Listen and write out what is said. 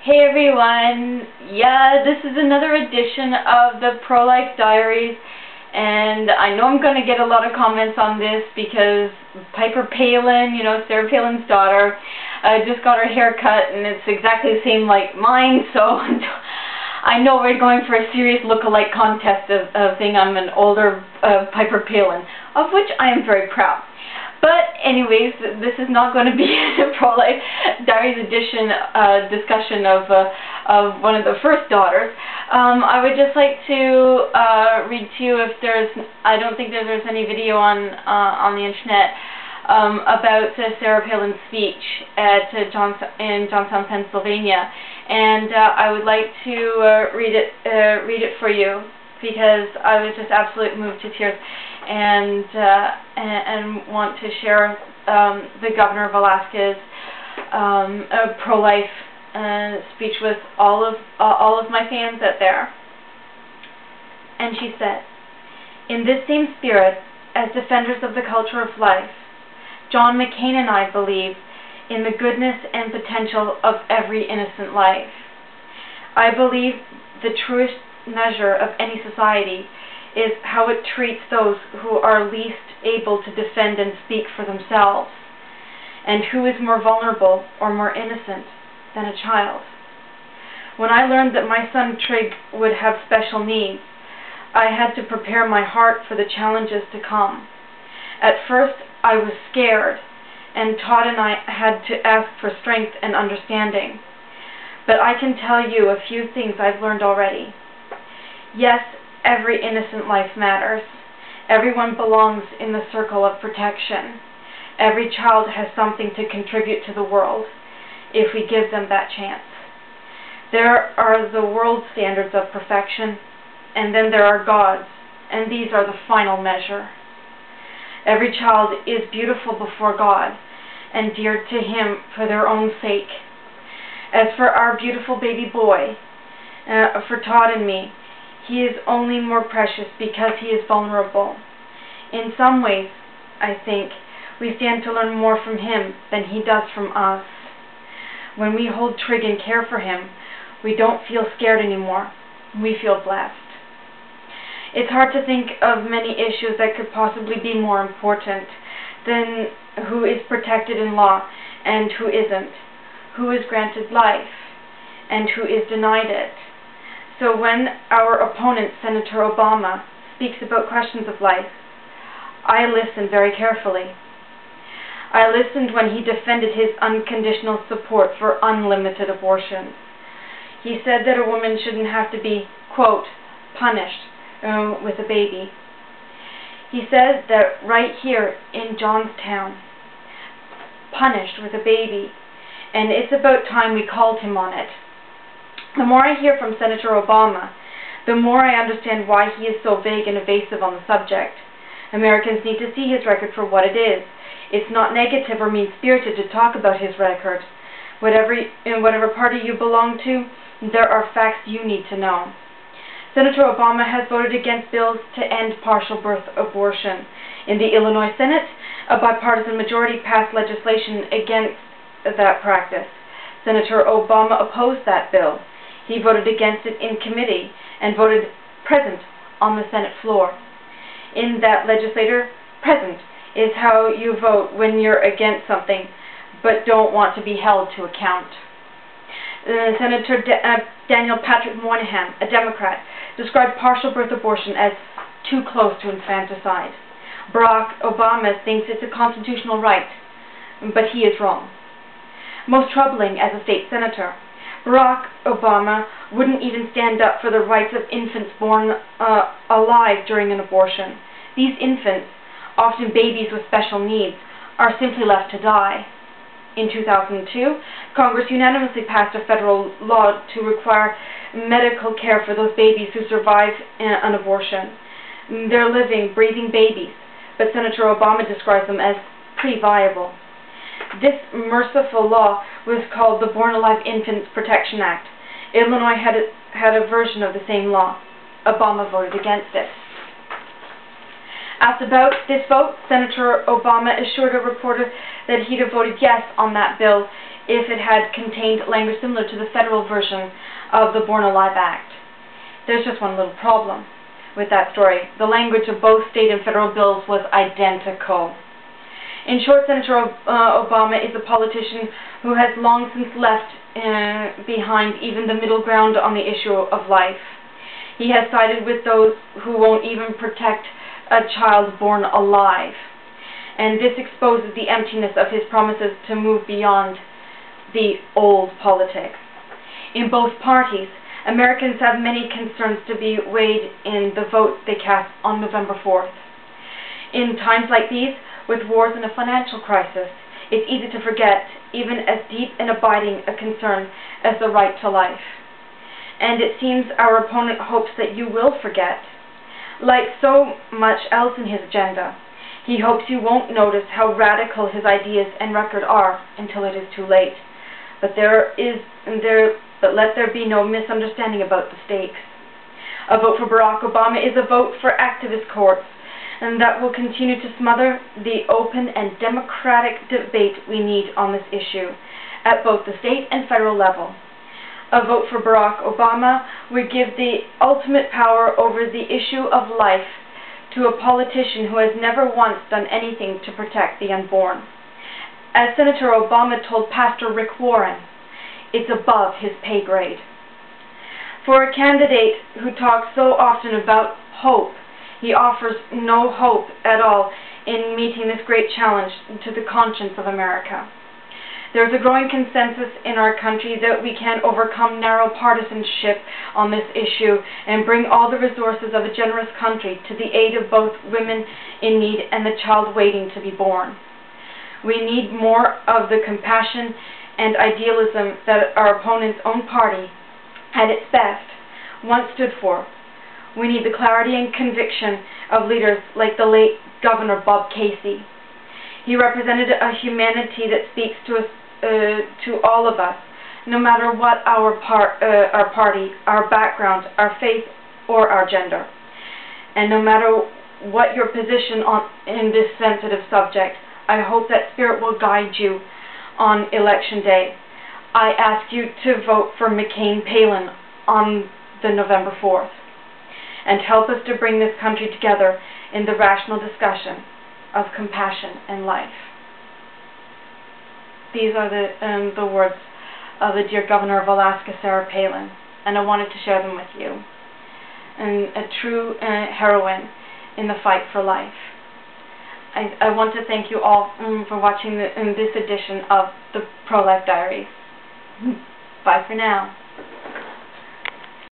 Hey everyone, yeah, this is another edition of the Pro-Life Diaries, and I know I'm going to get a lot of comments on this because Piper Palin, Sarah Palin's daughter, just got her hair cut and it's exactly the same like mine, so I know we're going for a serious look-alike contest of thing. I'm an older Piper Palin, of which I am very proud. But anyways, this is not going to be a Pro-Life Diaries edition discussion of one of the first daughters. I would just like to read to you if there's, I don't think there's any video on the internet about Sarah Palin's speech at in Johnstown, Pennsylvania, and I would like to read it for you because I was just absolutely moved to tears. And want to share the governor of Alaska's pro-life speech with all of my fans out there. And she said, "In this same spirit, as defenders of the culture of life, John McCain and I believe in the goodness and potential of every innocent life. I believe the truest measure of any society is how it treats those who are least able to defend and speak for themselves, and who is more vulnerable or more innocent than a child. When I learned that my son Trig would have special needs, I had to prepare my heart for the challenges to come. At first, I was scared, and Todd and I had to ask for strength and understanding. But I can tell you a few things I've learned already. Yes, every innocent life matters. Everyone belongs in the circle of protection. Every child has something to contribute to the world, if we give them that chance. There are the world standards of perfection, and then there are God's, and these are the final measure. Every child is beautiful before God, and dear to Him for their own sake. As for our beautiful baby boy, for Todd and me, he is only more precious because he is vulnerable. In some ways, I think, we stand to learn more from him than he does from us. When we hold Trig and care for him, we don't feel scared anymore. We feel blessed. It's hard to think of many issues that could possibly be more important than who is protected in law and who isn't, who is granted life and who is denied it. So when our opponent, Senator Obama, speaks about questions of life, I listen very carefully. I listened when he defended his unconditional support for unlimited abortions. He said that a woman shouldn't have to be, quote, punished with a baby. He said that right here in Johnstown, punished with a baby, and it's about time we called him on it. The more I hear from Senator Obama, the more I understand why he is so vague and evasive on the subject. Americans need to see his record for what it is. It's not negative or mean-spirited to talk about his record. In whatever party you belong to, there are facts you need to know. Senator Obama has voted against bills to end partial birth abortion. In the Illinois Senate, a bipartisan majority passed legislation against that practice. Senator Obama opposed that bill. He voted against it in committee and voted present on the Senate floor. In that legislature, present is how you vote when you're against something but don't want to be held to account. Senator Daniel Patrick Moynihan, a Democrat, described partial birth abortion as too close to infanticide. Barack Obama thinks it's a constitutional right, but he is wrong. Most troubling as a state senator, Barack Obama wouldn't even stand up for the rights of infants born alive during an abortion. These infants, often babies with special needs, are simply left to die. In 2002, Congress unanimously passed a federal law to require medical care for those babies who survive an abortion. They're living, breathing babies, but Senator Obama describes them as pretty viable. This merciful law was called the Born Alive Infants Protection Act. Illinois had a version of the same law. Obama voted against it. Asked about this vote, Senator Obama assured a reporter that he'd have voted yes on that bill if it had contained language similar to the federal version of the Born Alive Act. There's just one little problem with that story. The language of both state and federal bills was identical. In short, Senator Obama is a politician who has long since left behind even the middle ground on the issue of life. He has sided with those who won't even protect a child born alive. And this exposes the emptiness of his promises to move beyond the old politics. In both parties, Americans have many concerns to be weighed in the vote they cast on November 4th. In times like these, with wars and a financial crisis, it's easy to forget even as deep and abiding a concern as the right to life. And it seems our opponent hopes that you will forget. Like so much else in his agenda, he hopes you won't notice how radical his ideas and record are until it is too late. But let there be no misunderstanding about the stakes. A vote for Barack Obama is a vote for activist courts, and that will continue to smother the open and democratic debate we need on this issue at both the state and federal level. A vote for Barack Obama would give the ultimate power over the issue of life to a politician who has never once done anything to protect the unborn. As Senator Obama told Pastor Rick Warren, it's above his pay grade. For a candidate who talks so often about hope, he offers no hope at all in meeting this great challenge to the conscience of America. There's a growing consensus in our country that we can overcome narrow partisanship on this issue and bring all the resources of a generous country to the aid of both women in need and the child waiting to be born. We need more of the compassion and idealism that our opponent's own party, at its best, once stood for. We need the clarity and conviction of leaders like the late Governor Bob Casey. He represented a humanity that speaks to us, to all of us, no matter what our party, our background, our faith, or our gender. And no matter what your position in this sensitive subject, I hope that spirit will guide you on Election Day. I ask you to vote for McCain-Palin on the November 4th and help us to bring this country together in the rational discussion of compassion and life. These are the words of the dear Governor of Alaska, Sarah Palin, and I wanted to share them with you. And a true heroine in the fight for life. I want to thank you all for watching this edition of the Pro-Life Diaries. Bye for now.